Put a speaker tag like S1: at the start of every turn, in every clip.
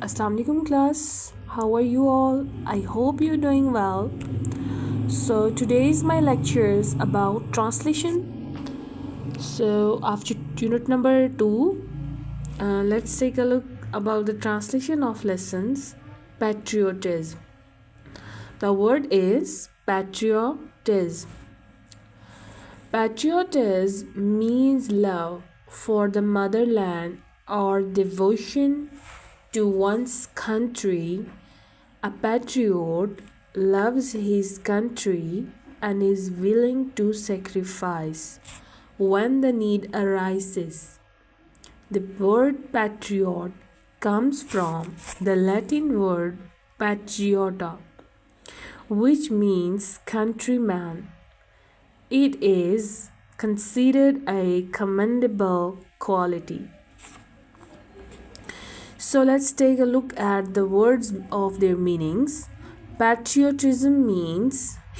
S1: Assalamu alaikum class. How are you all? I hope you're doing well. So today is my lectures about translation. So after unit number 2, let's take a look about the translation of lessons patriotism. The word is patriotism. Patriotism means love for the motherland or devotion to one's country. A patriot loves his country and is willing to sacrifice when the need arises. The word patriot comes from the Latin word patriota, which means countryman. It is considered a commendable quality. So let's take a look at the words of their meanings. Patriotism means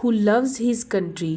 S1: who loves his country.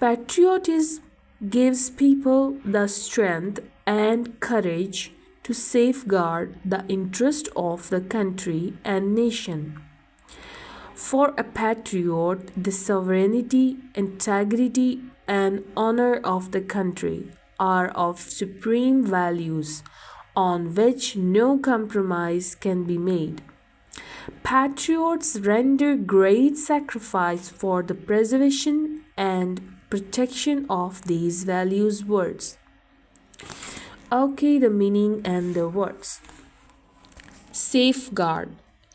S1: Patriotism gives people the strength and courage to safeguard the interest of the country and nation. For a patriot, the sovereignty, integrity, and honor of the country are of supreme values on which no compromise can be made. Patriots render great sacrifice for the preservation and protection of these values. Words. Okay, the meaning and the words. Safeguard,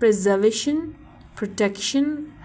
S1: preservation, protection,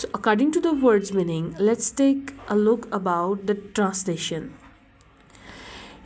S1: So according to the words meaning, let's take a look about the translation.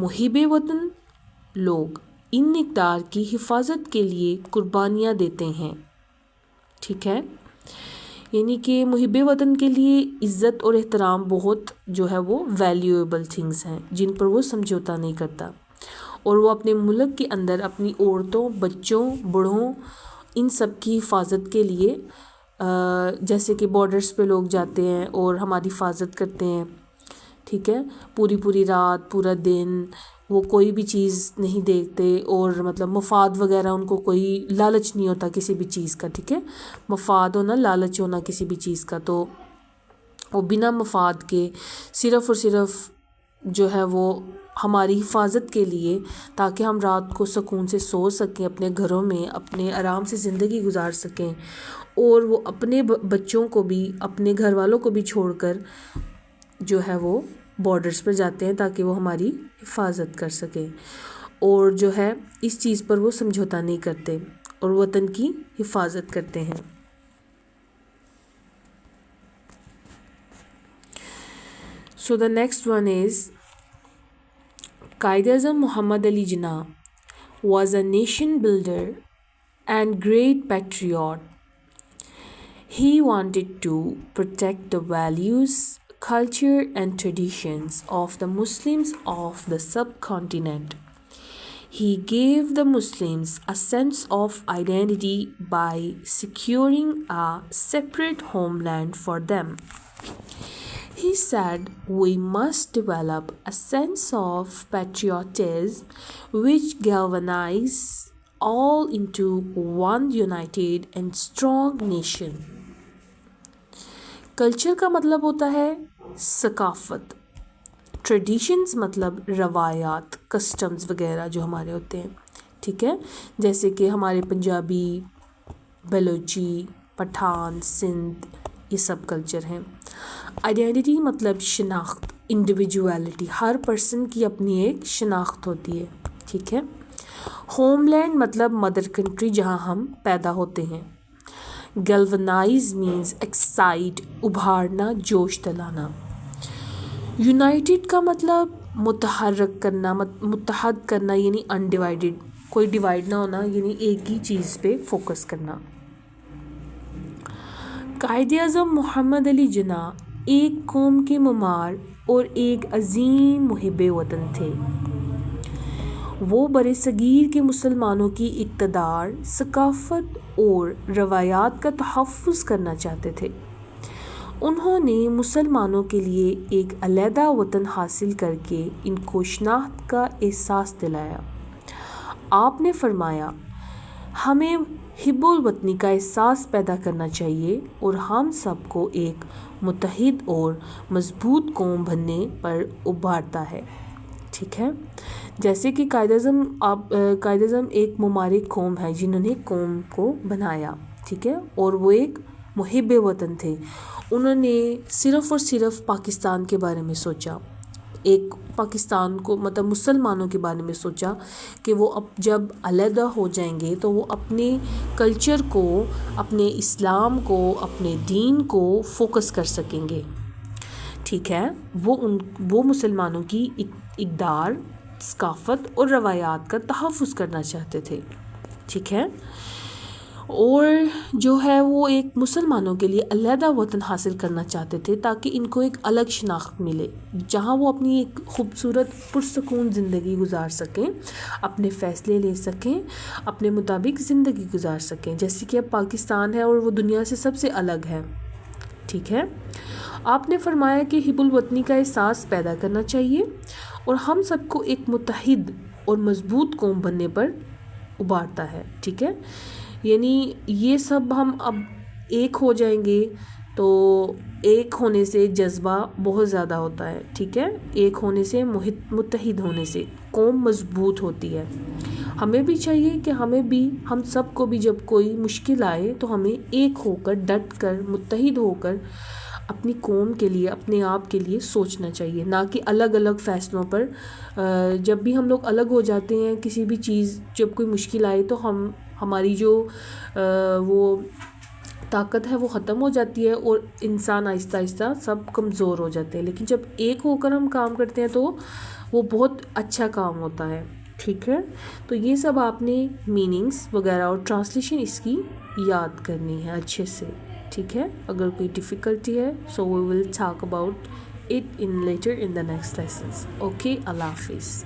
S1: محب وطن لوگ ان اقدار کی حفاظت کے لیے قربانیاں دیتے ہیں. ٹھیک ہے، یعنی کہ محب وطن کے لیے عزت اور احترام بہت جو ہے وہ ویلیویبل تھنگس ہیں جن پر وہ سمجھوتا نہیں کرتا، اور وہ اپنے ملک کے اندر اپنی عورتوں، بچوں، بوڑھوں، ان سب کی حفاظت کے لیے جیسے کہ بارڈرز پہ لوگ جاتے ہیں اور ہماری حفاظت کرتے ہیں. ٹھیک ہے، پوری رات پورا دن وہ کوئی بھی چیز نہیں دیکھتے، اور مطلب مفاد وغیرہ ان کو کوئی لالچ نہیں ہوتا کسی بھی چیز کا. ٹھیک ہے، مفاد ہونا، لالچ ہونا کسی بھی چیز کا، تو وہ بنا مفاد کے صرف اور صرف جو ہے وہ ہماری حفاظت کے لیے، تاکہ ہم رات کو سکون سے سو سکیں اپنے گھروں میں، اپنے آرام سے زندگی گزار سکیں، اور وہ اپنے بچوں کو بھی، اپنے گھر والوں کو بھی چھوڑ کر جو ہے وہ بارڈرز پر جاتے ہیں تاکہ وہ ہماری حفاظت کر سکیں، اور جو ہے اس چیز پر وہ سمجھوتا نہیں کرتے اور وطن کی حفاظت کرتے ہیں. So the next one is Quaid-e-Azam Muhammad Ali Jinnah was a nation builder and great patriot. He wanted to protect the values, culture and traditions of the Muslims of the subcontinent. He gave the Muslims a sense of identity by securing a separate homeland for them. He said, "We must develop a sense of patriotism which galvanizes all into one united and strong nation." Culture کا مطلب ہوتا ہے ثقافت، traditions مطلب روایات، customs وغیرہ جو ہمارے ہوتے ہیں. ٹھیک ہے، جیسے کہ ہمارے پنجابی، بلوچی، پٹھان، سندھ، یہ سب کلچر ہیں. آئیڈینٹی مطلب شناخت، انڈیویجویلٹی، ہر پرسن کی اپنی ایک شناخت ہوتی ہے. ٹھیک ہے، ہوم لینڈ مطلب مدر کنٹری جہاں ہم پیدا ہوتے ہیں. گیلونائز مینز ایکسائٹ، ابھارنا، جوش دلانا. یونائٹڈ کا مطلب متحرک کرنا، متحد کرنا، یعنی انڈیوائیڈڈ، کوئی ڈیوائڈ نہ ہونا، یعنی ایک ہی چیز پہ فوکس کرنا. قائد اعظم محمد علی جناح ایک قوم کے معمار اور ایک عظیم محب وطن تھے. وہ برصغیر کے مسلمانوں کی اقتدار، ثقافت اور روایات کا تحفظ کرنا چاہتے تھے. انہوں نے مسلمانوں کے لیے ایک علیحدہ وطن حاصل کر کے ان کو شناخت کا احساس دلایا. آپ نے فرمایا، ہمیں حب الوطنی کا احساس پیدا کرنا چاہیے اور ہم سب کو ایک متحد اور مضبوط قوم بننے پر ابھارتا ہے. ٹھیک ہے، جیسے کہ قائد اعظم ایک ممالک قوم ہے جنہوں نے قوم کو بنایا. ٹھیک ہے، اور وہ ایک محب وطن تھے. انہوں نے صرف اور صرف پاکستان کے بارے میں سوچا، ایک پاکستان کو مطلب مسلمانوں کے بارے میں سوچا کہ وہ اب جب علیحدہ ہو جائیں گے تو وہ اپنے کلچر کو، اپنے اسلام کو، اپنے دین کو فوکس کر سکیں گے. ٹھیک ہے، وہ مسلمانوں کی اقدار، ثقافت اور روایات کا تحفظ کرنا چاہتے تھے. ٹھیک ہے، اور جو ہے وہ ایک مسلمانوں کے لیے علیحدہ وطن حاصل کرنا چاہتے تھے تاکہ ان کو ایک الگ شناخت ملے جہاں وہ اپنی ایک خوبصورت پرسکون زندگی گزار سکیں، اپنے فیصلے لے سکیں، اپنے مطابق زندگی گزار سکیں، جیسے کہ اب پاکستان ہے اور وہ دنیا سے سب سے الگ ہے. ٹھیک ہے، آپ نے فرمایا کہ حب الوطنی کا احساس پیدا کرنا چاہیے اور ہم سب کو ایک متحد اور مضبوط قوم بننے پر ابھارتا ہے. ٹھیک ہے، یعنی یہ سب ہم اب ایک ہو جائیں گے تو ایک ہونے سے جذبہ بہت زیادہ ہوتا ہے. ٹھیک ہے، ایک ہونے سے، متحد ہونے سے قوم مضبوط ہوتی ہے. ہمیں بھی چاہیے کہ ہم سب کو بھی جب کوئی مشکل آئے تو ہمیں ایک ہو کر، ڈٹ کر، متحد ہو کر اپنی قوم کے لیے، اپنے آپ کے لیے سوچنا چاہیے، نہ کہ الگ الگ فیصلوں پر. جب بھی ہم لوگ الگ ہو جاتے ہیں کسی بھی چیز، جب کوئی مشکل آئے تو ہماری جو وہ طاقت ہے وہ ختم ہو جاتی ہے اور انسان آہستہ آہستہ سب کمزور ہو جاتے ہیں، لیکن جب ایک ہو کر ہم کام کرتے ہیں تو وہ بہت اچھا کام ہوتا ہے. ٹھیک ہے، تو یہ سب آپ نے میننگس وغیرہ اور ٹرانسلیشن اس کی یاد کرنی ہے اچھے سے. ٹھیک ہے، اگر کوئی ڈیفیکلٹی ہے so we will talk about it in later in the next lessons. Okay, اللہ حافظ.